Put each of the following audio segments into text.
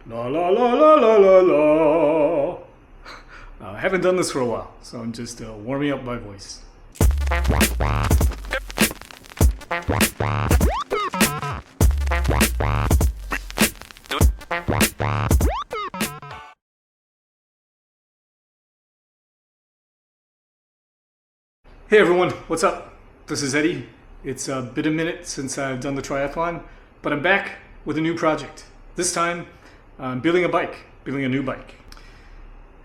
La la la la la la la. I haven't done this for a while, so I'm just warming up my voice. Hey everyone, what's up? This is Eddie. It's been a minute since I've done the triathlon, but I'm back with a new project. This time, I'm building a new bike.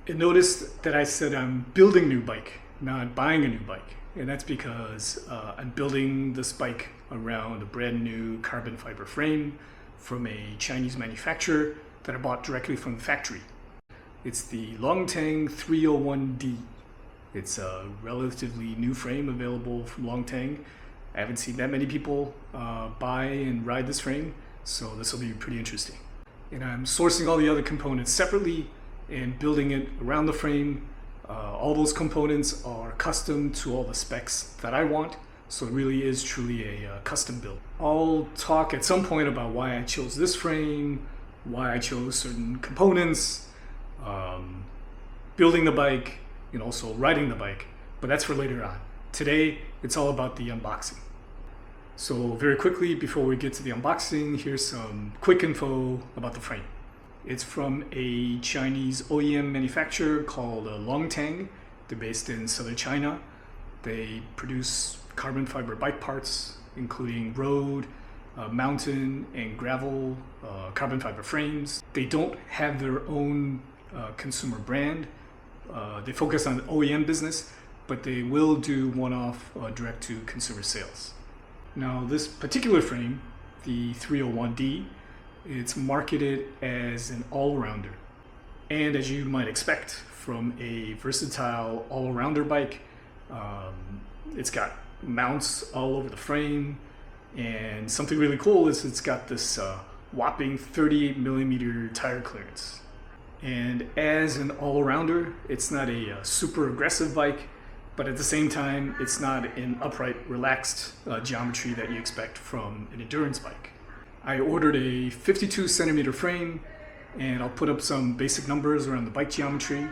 And notice that I said I'm building a new bike, not buying a new bike. And that's because I'm building this bike around a brand new carbon fiber frame from a Chinese manufacturer that I bought directly from the factory. It's the Longteng RD301-D. It's a relatively new frame available from Longteng. I haven't seen that many people buy and ride this frame, so this will be pretty interesting. And I'm sourcing all the other components separately and building it around the frame. All those components are custom to all the specs that I want, so it really is truly a custom build. I'll talk at some point about why I chose this frame, why I chose certain components, building the bike, and also riding the bike, but that's for later on. Today, it's all about the unboxing. So very quickly, before we get to the unboxing, here's some quick info about the frame. It's from a Chinese OEM manufacturer called Longteng. They're based in southern China. They produce carbon fiber bike parts, including road, mountain, and gravel carbon fiber frames. They don't have their own consumer brand. They focus on OEM business, but they will do one-off direct-to-consumer sales. Now, this particular frame, the 301-D, it's marketed as an all-rounder. And as you might expect from a versatile all-rounder bike, it's got mounts all over the frame, and something really cool is it's got this whopping 38 millimeter tire clearance. And as an all-arounder, it's not a super aggressive bike, but at the same time, it's not an upright, relaxed geometry that you expect from an endurance bike. I ordered a 52 centimeter frame, and I'll put up some basic numbers around the bike geometry.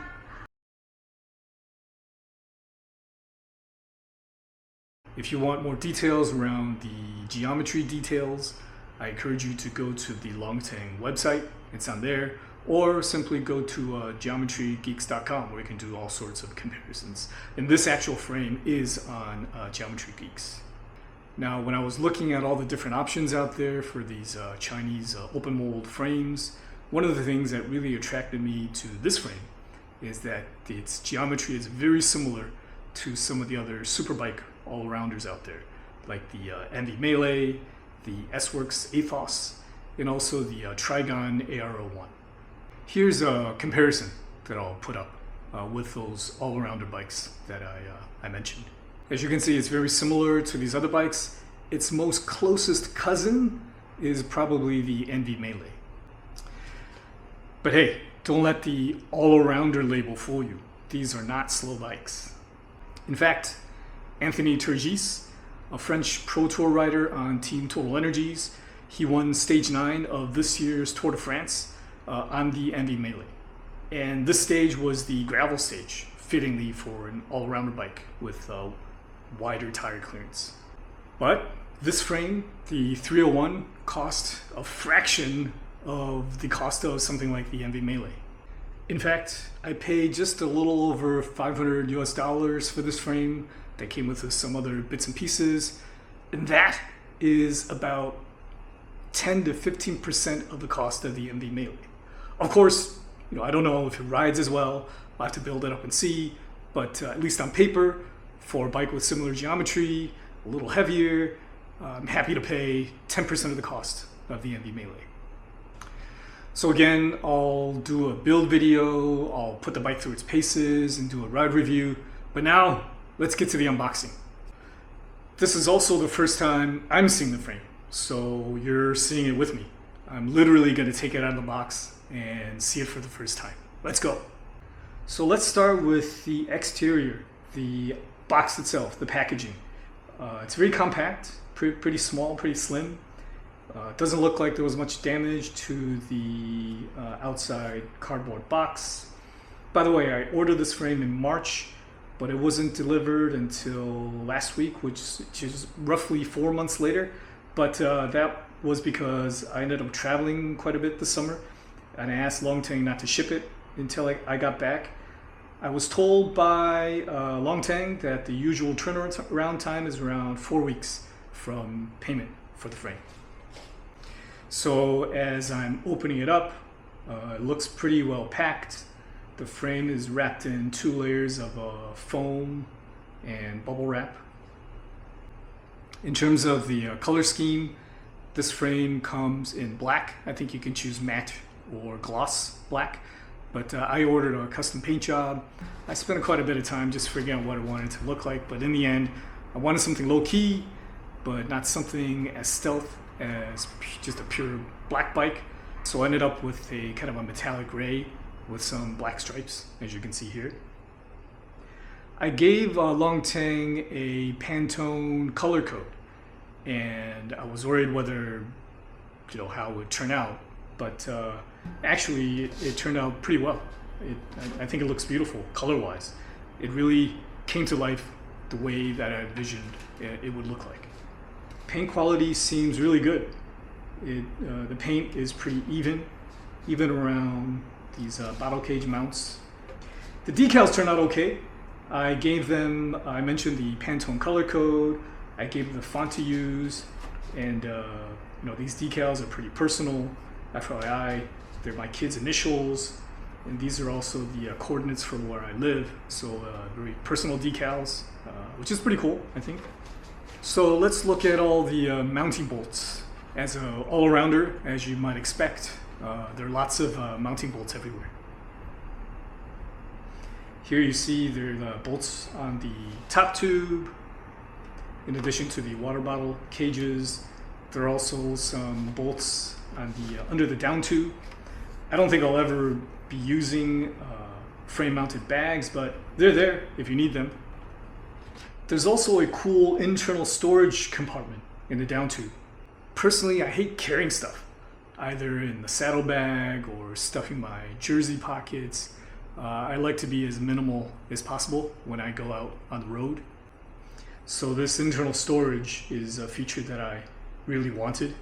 If you want more details around the geometry details, I encourage you to go to the Longteng website. It's on there. Or simply go to geometrygeeks.com, where you can do all sorts of comparisons. And this actual frame is on Geometry Geeks. Now, when I was looking at all the different options out there for these Chinese open mold frames, one of the things that really attracted me to this frame is that its geometry is very similar to some of the other superbike all-rounders out there, like the Envy Melee, the S-Works Athos, and also the Trigon AR01. Here's a comparison that I'll put up with those all-rounder bikes that I mentioned. As you can see, it's very similar to these other bikes. Its most closest cousin is probably the Envy Melee. But hey, don't let the all-arounder label fool you. These are not slow bikes. In fact, Anthony Turgis, a French Pro Tour rider on Team Total Energies, he won stage 9 of this year's Tour de France on the Envy Melee. And this stage was the gravel stage, fittingly for an all-rounder bike with wider tire clearance. But this frame, the 301, cost a fraction of the cost of something like the Envy Melee. In fact, I paid just a little over $500 US for this frame that came with some other bits and pieces, and that is about 10 to 15% of the cost of the Envy Melee. Of course, I don't know if it rides as well. I'll have to build it up and see, but at least on paper, for a bike with similar geometry, a little heavier, I'm happy to pay 10% of the cost of the Envy Melee. So again, I'll do a build video, I'll put the bike through its paces and do a ride review, but now let's get to the unboxing. This is also the first time I'm seeing the frame, so you're seeing it with me. I'm literally going to take it out of the box and see it for the first time. Let's go. So let's start with the exterior, the box itself, the packaging. It's very compact, pretty small, pretty slim. It doesn't look like there was much damage to the outside cardboard box. By the way, I ordered this frame in March, but it wasn't delivered until last week, which is roughly 4 months later. But that was because I ended up traveling quite a bit this summer, and I asked Longteng not to ship it until I got back. I was told by Longteng that the usual turnaround time is around 4 weeks from payment for the frame. So as I'm opening it up, it looks pretty well packed. The frame is wrapped in 2 layers of foam and bubble wrap. In terms of the color scheme, this frame comes in black. I think you can choose matte or gloss black, but I ordered a custom paint job. I spent quite a bit of time just figuring out what I wanted it to look like, but in the end, I wanted something low-key, but not something as stealth as just a pure black bike. So I ended up with a kind of a metallic gray with some black stripes, as you can see here. I gave Longteng a Pantone color code, and I was worried whether, how it would turn out, but actually it turned out pretty well. I think it looks beautiful color-wise. It really came to life the way that I envisioned it would look like. Paint quality seems really good. The paint is pretty even around these bottle cage mounts. The decals turned out okay. I mentioned the Pantone color code. I gave them the font to use, and these decals are pretty personal. FYI, they're my kids' initials, and these are also the coordinates for where I live. So very personal decals, which is pretty cool, I think. So let's look at all the mounting bolts. As an all-arounder, as you might expect, there are lots of mounting bolts everywhere. Here you see there are the bolts on the top tube, in addition to the water bottle cages. There are also some bolts on the under the down tube. I don't think I'll ever be using frame-mounted bags, but they're there if you need them. There's also a cool internal storage compartment in the down tube. Personally, I hate carrying stuff, either in the saddlebag or stuffing my jersey pockets. I like to be as minimal as possible when I go out on the road. So this internal storage is a feature that I really wanted.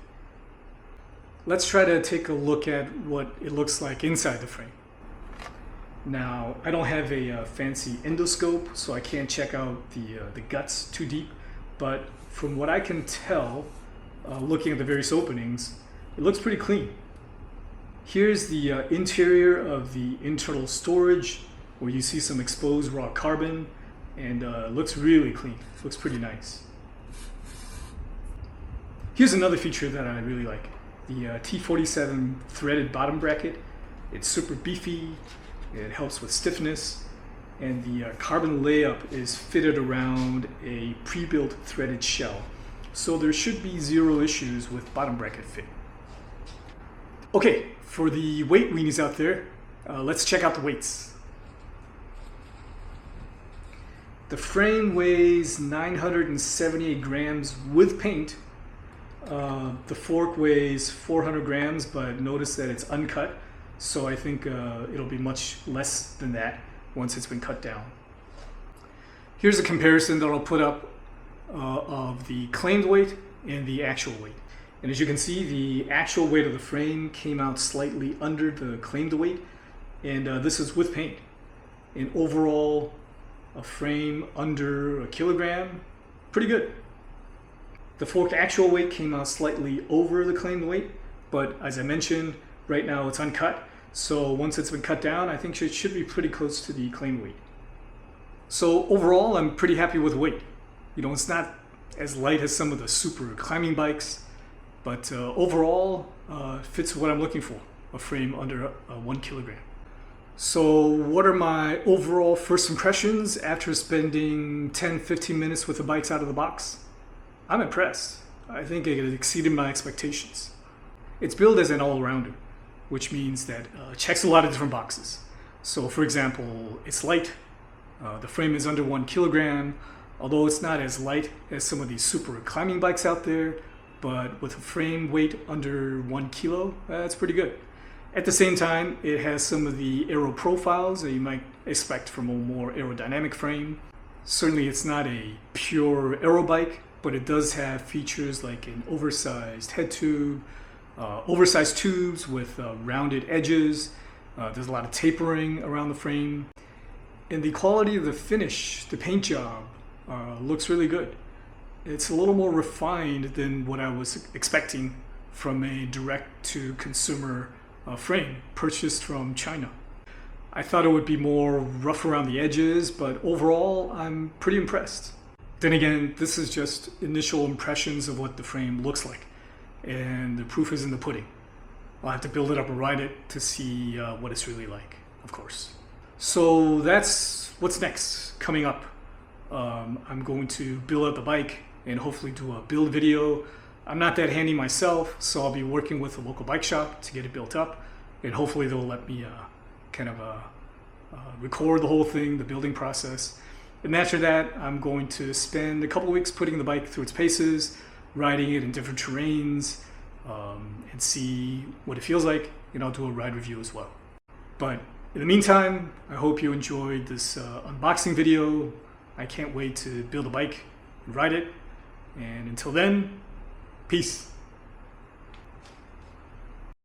Let's try to take a look at what it looks like inside the frame. Now, I don't have a fancy endoscope, so I can't check out the guts too deep, but from what I can tell, looking at the various openings, it looks pretty clean. Here's the interior of the internal storage, where you see some exposed raw carbon, and it looks really clean. It looks pretty nice. Here's another feature that I really like. The T47 threaded bottom bracket. It's super beefy, it helps with stiffness, and the carbon layup is fitted around a pre-built threaded shell. So there should be 0 issues with bottom bracket fit. Okay, for the weight weenies out there, let's check out the weights. The frame weighs 978 grams with paint. The fork weighs 400 grams, but notice that it's uncut, so I think it'll be much less than that once it's been cut down. Here's a comparison that I'll put up of the claimed weight and the actual weight. And as you can see, the actual weight of the frame came out slightly under the claimed weight, and this is with paint. And overall, a frame under 1 kilogram, pretty good. The fork actual weight came out slightly over the claimed weight, but as I mentioned, right now it's uncut. So once it's been cut down, I think it should be pretty close to the claimed weight. So overall, I'm pretty happy with the weight. It's not as light as some of the super climbing bikes, but overall, fits what I'm looking for, a frame under 1 kilogram. So what are my overall first impressions after spending 10-15 minutes with the bikes out of the box? I'm impressed. I think it exceeded my expectations. It's billed as an all-rounder, which means that it checks a lot of different boxes. So for example, it's light. The frame is under 1 kilogram. Although it's not as light as some of these super climbing bikes out there, but with a frame weight under 1 kilo, that's pretty good. At the same time, it has some of the aero profiles that you might expect from a more aerodynamic frame. Certainly it's not a pure aero bike, but it does have features like an oversized head tube, oversized tubes with rounded edges. There's a lot of tapering around the frame. And the quality of the finish, the paint job, looks really good. It's a little more refined than what I was expecting from a direct-to-consumer frame purchased from China. I thought it would be more rough around the edges, but overall, I'm pretty impressed. Then again, this is just initial impressions of what the frame looks like, and the proof is in the pudding. I'll have to build it up and ride it to see what it's really like, of course. So that's what's next coming up. I'm going to build out the bike and hopefully do a build video. I'm not that handy myself, so I'll be working with a local bike shop to get it built up, and hopefully they'll let me record the whole thing, the building process. And after that, I'm going to spend a couple weeks putting the bike through its paces, riding it in different terrains, and see what it feels like, and I'll do a ride review as well. But in the meantime, I hope you enjoyed this unboxing video. I can't wait to build a bike and ride it. And until then, peace.